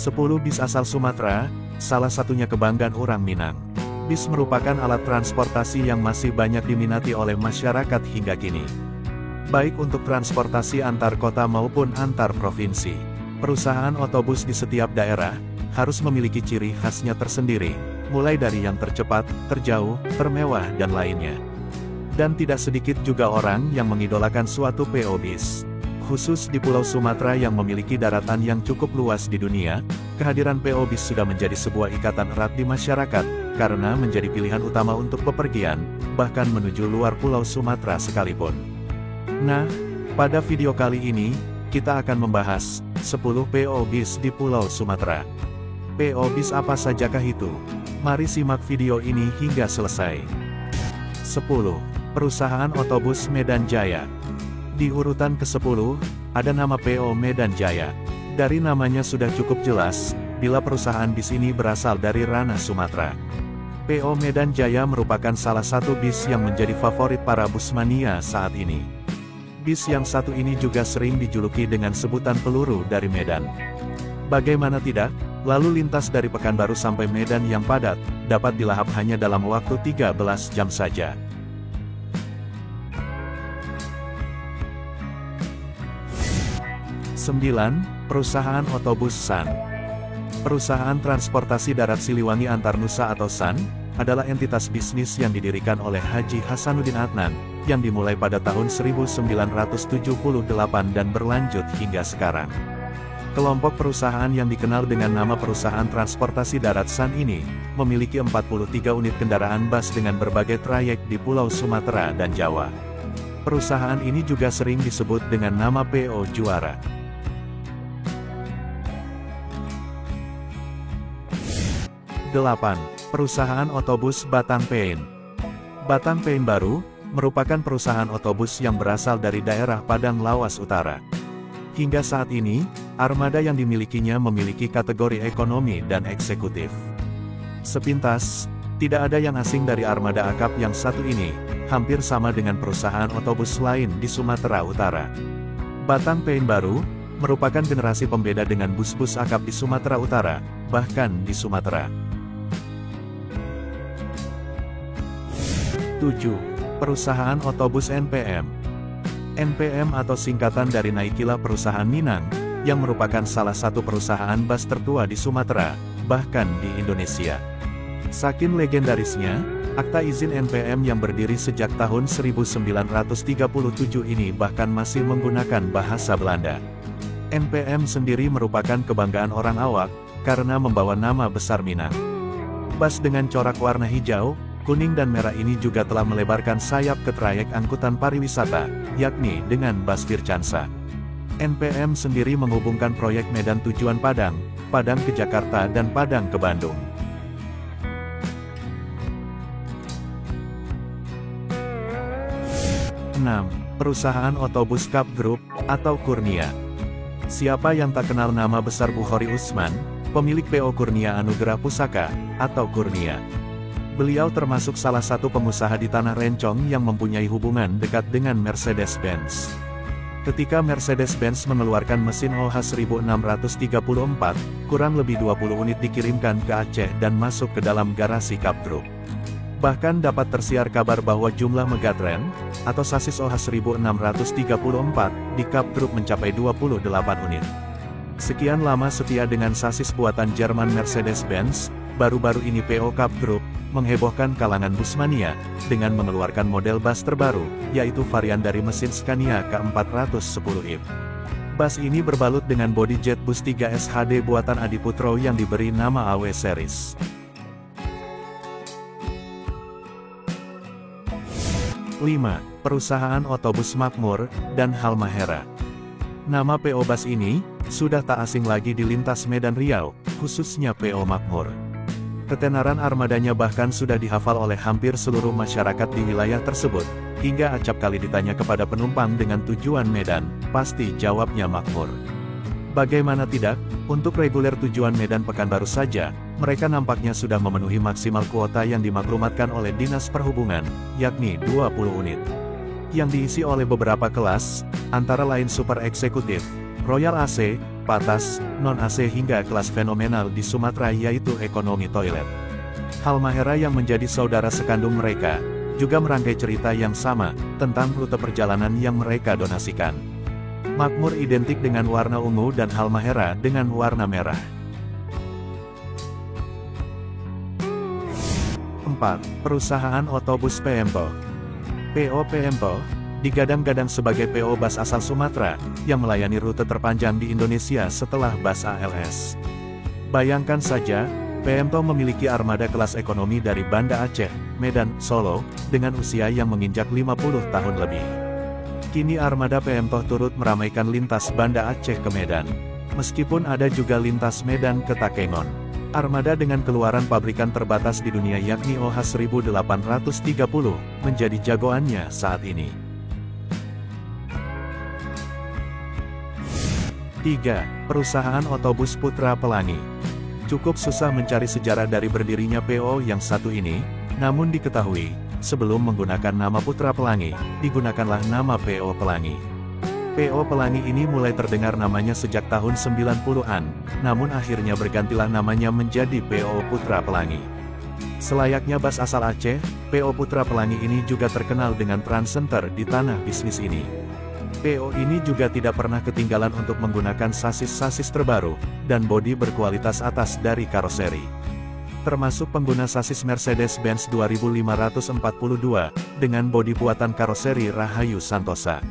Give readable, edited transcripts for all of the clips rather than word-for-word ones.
10 bis asal Sumatera, salah satunya kebanggaan orang Minang. Bis merupakan alat transportasi yang masih banyak diminati oleh masyarakat hingga kini. Baik untuk transportasi antar kota maupun antar provinsi. Perusahaan otobus di setiap daerah harus memiliki ciri khasnya tersendiri, mulai dari yang tercepat, terjauh, termewah dan lainnya. Dan tidak sedikit juga orang yang mengidolakan suatu PO bis. Khusus di Pulau Sumatera yang memiliki daratan yang cukup luas di dunia, kehadiran PO bis sudah menjadi sebuah ikatan erat di masyarakat, karena menjadi pilihan utama untuk bepergian, bahkan menuju luar Pulau Sumatera sekalipun. Nah, pada video kali ini, kita akan membahas 10 PO bis di Pulau Sumatera. PO bis apa sajakah itu? Mari simak video ini hingga selesai. 10. Perusahaan Otobus Medan Jaya. Di urutan ke-10, ada nama PO Medan Jaya. Dari namanya sudah cukup jelas, bila perusahaan bis ini berasal dari ranah Sumatera. PO Medan Jaya merupakan salah satu bis yang menjadi favorit para busmania saat ini. Bis yang satu ini juga sering dijuluki dengan sebutan peluru dari Medan. Bagaimana tidak, lalu lintas dari Pekanbaru sampai Medan yang padat, dapat dilahap hanya dalam waktu 13 jam saja. 9. Perusahaan Otobus SAN. Perusahaan Transportasi Darat Siliwangi Antar Nusa atau SAN, adalah entitas bisnis yang didirikan oleh Haji Hasanuddin Adnan, yang dimulai pada tahun 1978 dan berlanjut hingga sekarang. Kelompok perusahaan yang dikenal dengan nama Perusahaan Transportasi Darat SAN ini, memiliki 43 unit kendaraan bus dengan berbagai trayek di Pulau Sumatera dan Jawa. Perusahaan ini juga sering disebut dengan nama PO Juara. 8. Perusahaan Otobus Batang Pein. Batang Pein Baru, merupakan perusahaan otobus yang berasal dari daerah Padang Lawas Utara. Hingga saat ini, armada yang dimilikinya memiliki kategori ekonomi dan eksekutif. Sepintas, tidak ada yang asing dari armada akap yang satu ini, hampir sama dengan perusahaan otobus lain di Sumatera Utara. Batang Pein Baru, merupakan generasi pembeda dengan bus-bus akap di Sumatera Utara, bahkan di Sumatera. 7. Perusahaan Otobus NPM. NPM atau singkatan dari Naikila Perusahaan Minang, yang merupakan salah satu perusahaan bus tertua di Sumatera, bahkan di Indonesia. Saking legendarisnya, akta izin NPM yang berdiri sejak tahun 1937 ini bahkan masih menggunakan bahasa Belanda. NPM sendiri merupakan kebanggaan orang awak, karena membawa nama besar Minang. Bus dengan corak warna hijau, kuning dan merah ini juga telah melebarkan sayap ke trayek angkutan pariwisata, yakni dengan bus Vircansa. NPM sendiri menghubungkan proyek Medan tujuan Padang, Padang ke Jakarta dan Padang ke Bandung. 6. Perusahaan Otobus Cup Group, atau Kurnia. Siapa yang tak kenal nama besar Bukhari Usman, pemilik PO Kurnia Anugerah Pusaka, atau Kurnia. Beliau termasuk salah satu pengusaha di Tanah Rencong yang mempunyai hubungan dekat dengan Mercedes-Benz. Ketika Mercedes-Benz mengeluarkan mesin OH 1634, kurang lebih 20 unit dikirimkan ke Aceh dan masuk ke dalam garasi Cup Group. Bahkan dapat tersiar kabar bahwa jumlah Megatren, atau sasis OH 1634, di Cup Group mencapai 28 unit. Sekian lama setia dengan sasis buatan Jerman Mercedes-Benz, baru-baru ini PO Cup Group menghebohkan kalangan busmania dengan mengeluarkan model bus terbaru, yaitu varian dari mesin Scania K410i. Bus ini berbalut dengan bodi Jetbus 3 SHD buatan Adiputro yang diberi nama AW Series. 5. Perusahaan Otobus Makmur dan Halmahera. Nama PO Bus ini sudah tak asing lagi di lintas Medan Riau, khususnya PO Makmur. Ketenaran armadanya bahkan sudah dihafal oleh hampir seluruh masyarakat di wilayah tersebut, hingga acap kali ditanya kepada penumpang dengan tujuan Medan, pasti jawabnya Makmur. Bagaimana tidak, untuk reguler tujuan Medan Pekanbaru saja, mereka nampaknya sudah memenuhi maksimal kuota yang dimaklumatkan oleh Dinas Perhubungan, yakni 20 unit. Yang diisi oleh beberapa kelas, antara lain Super Eksekutif, Royal AC, tanpa atas, non-AC hingga kelas fenomenal di Sumatera yaitu ekonomi toilet. Halmahera yang menjadi saudara sekandung mereka, juga merangkai cerita yang sama, tentang rute perjalanan yang mereka donasikan. Makmur identik dengan warna ungu dan Halmahera dengan warna merah. 4. Perusahaan Otobus Pempo. PO Pempo digadang-gadang sebagai PO bus asal Sumatera, yang melayani rute terpanjang di Indonesia setelah bus ALS. Bayangkan saja, Pempo memiliki armada kelas ekonomi dari Banda Aceh, Medan, Solo, dengan usia yang menginjak 50 tahun lebih. Kini armada Pempo turut meramaikan lintas Banda Aceh ke Medan. Meskipun ada juga lintas Medan ke Takengon. Armada dengan keluaran pabrikan terbatas di dunia yakni OH 1830, menjadi jagoannya saat ini. 3. Perusahaan Otobus Putra Pelangi. Cukup susah mencari sejarah dari berdirinya PO yang satu ini, namun diketahui, sebelum menggunakan nama Putra Pelangi, digunakanlah nama PO Pelangi. PO Pelangi ini mulai terdengar namanya sejak tahun 90-an, namun akhirnya bergantilah namanya menjadi PO Putra Pelangi. Selayaknya bus asal Aceh, PO Putra Pelangi ini juga terkenal dengan trans center di tanah bisnis ini. PO ini juga tidak pernah ketinggalan untuk menggunakan sasis-sasis terbaru, dan bodi berkualitas atas dari karoseri. Termasuk pengguna sasis Mercedes-Benz 2542, dengan bodi buatan karoseri Rahayu Santosa.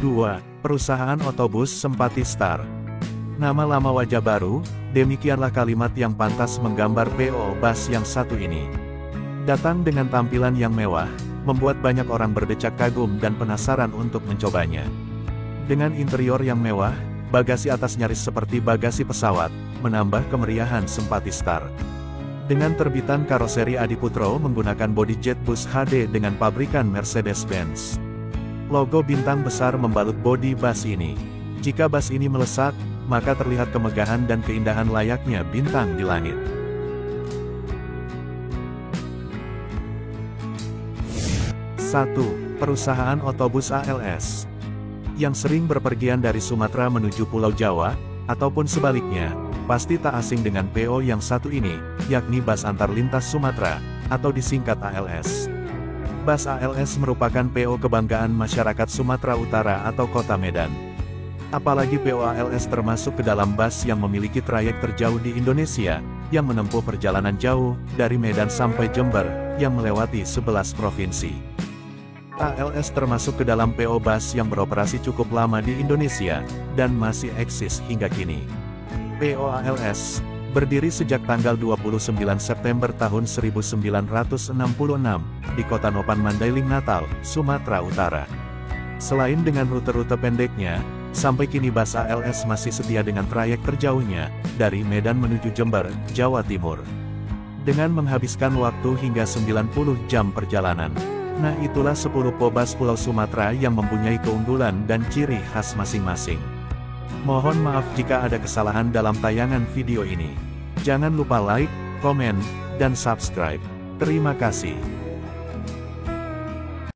2. Perusahaan Otobus Sempati Star. Nama lama wajah baru, demikianlah kalimat yang pantas menggambar PO bus yang satu ini. Datang dengan tampilan yang mewah, membuat banyak orang berdecak kagum dan penasaran untuk mencobanya. Dengan interior yang mewah, bagasi atas nyaris seperti bagasi pesawat, menambah kemeriahan Sempati Star. Dengan terbitan karoseri Adiputro menggunakan bodi jet bus HD dengan pabrikan Mercedes-Benz. Logo bintang besar membalut bodi bus ini. Jika bus ini melesat, maka terlihat kemegahan dan keindahan layaknya bintang di langit. 1. Perusahaan Otobus ALS. Yang sering berpergian dari Sumatera menuju Pulau Jawa, ataupun sebaliknya, pasti tak asing dengan PO yang satu ini, yakni bus antar lintas Sumatera, atau disingkat ALS. Bus ALS merupakan PO kebanggaan masyarakat Sumatera Utara atau Kota Medan. Apalagi PO ALS termasuk ke dalam bus yang memiliki trayek terjauh di Indonesia, yang menempuh perjalanan jauh, dari Medan sampai Jember, yang melewati 11 provinsi. ALS termasuk ke dalam PO bus yang beroperasi cukup lama di Indonesia, dan masih eksis hingga kini. PO ALS berdiri sejak tanggal 29 September tahun 1966, di Kota Nopan Mandailing Natal, Sumatera Utara. Selain dengan rute-rute pendeknya, sampai kini bus ALS masih setia dengan trayek terjauhnya, dari Medan menuju Jember, Jawa Timur. Dengan menghabiskan waktu hingga 90 jam perjalanan. Nah itulah 10 PO-bus Pulau Sumatera yang mempunyai keunggulan dan ciri khas masing-masing. Mohon maaf jika ada kesalahan dalam tayangan video ini. Jangan lupa like, komen, dan subscribe. Terima kasih.